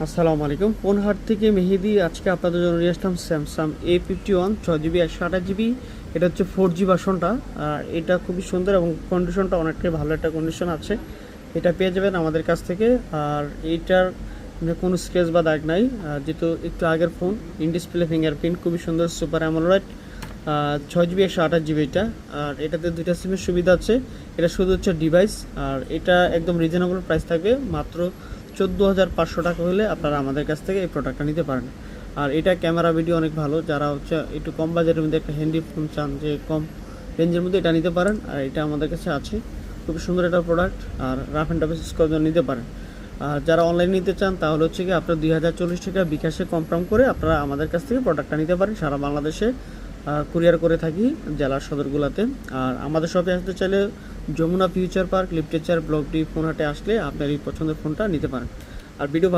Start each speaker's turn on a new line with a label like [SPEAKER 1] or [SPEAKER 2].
[SPEAKER 1] আসসালামু আলাইকুম। ফোনহাট থেকে মেহেদি আজকে আপনাদের জন্য নিয়ে আসলাম স্যামসাং A51 6GB 128GB। এটা হচ্ছে 4G ভার্সনটা। আর এটা খুবই সুন্দর এবং কন্ডিশনটা অনেকটাই ভালো একটা কন্ডিশন আছে। এটা পেয়ে যাবেন আমাদের কাছ থেকে। আর এইটার কোনো স্ক্র্যাচ বা দাগ নাই, যেহেতু একটু আগের ফোন। ইন ডিসপ্লে ফিঙ্গারপ্রিন্ট খুবই সুন্দর, সুপার অ্যামোলেড। 6GB 128GB এটা। আর এটাতে দুইটা সিমের সুবিধা আছে। এটা শুধু হচ্ছে ডিভাইস, আর এটা একদম রিজনেবল প্রাইস থাকবে, মাত্র 14,500 টাকা হলে আপনারা আমাদের কাছ থেকে এই প্রোডাক্টটা নিতে পারেন। আর এটা ক্যামেরা ভিডিও অনেক ভালো, যারা হচ্ছে একটু কম বাজেটের মধ্যে একটা হ্যান্ডি ফোন চান, যে কম রেঞ্জের মধ্যে এটা নিতে পারেন। আর এটা আমাদের কাছে আছে, খুবই সুন্দর একটা প্রোডাক্ট। আর রাফ অ্যান্ড টাফ ইউজ করার জন্য নিতে পারেন। আর যারা অনলাইন নিতে চান তাহলে হচ্ছে কি আপনার 2040 টাকা বিকাশে কনফার্ম করে আপনারা আমাদের কাছ থেকে প্রোডাক্টটা নিতে পারেন। সারা বাংলাদেশে কুরিয়ার করে থাকি জেলার সদরগুলোতে। আর আমাদের শপে আসতে চাইলে যমুনা ফিউচার পার্ক, লিফটেচার, ব্লক ডি, ফোনহাটে আসলে আপনার এই পছন্দের ফোনটা নিতে পারেন। আর ভিডিও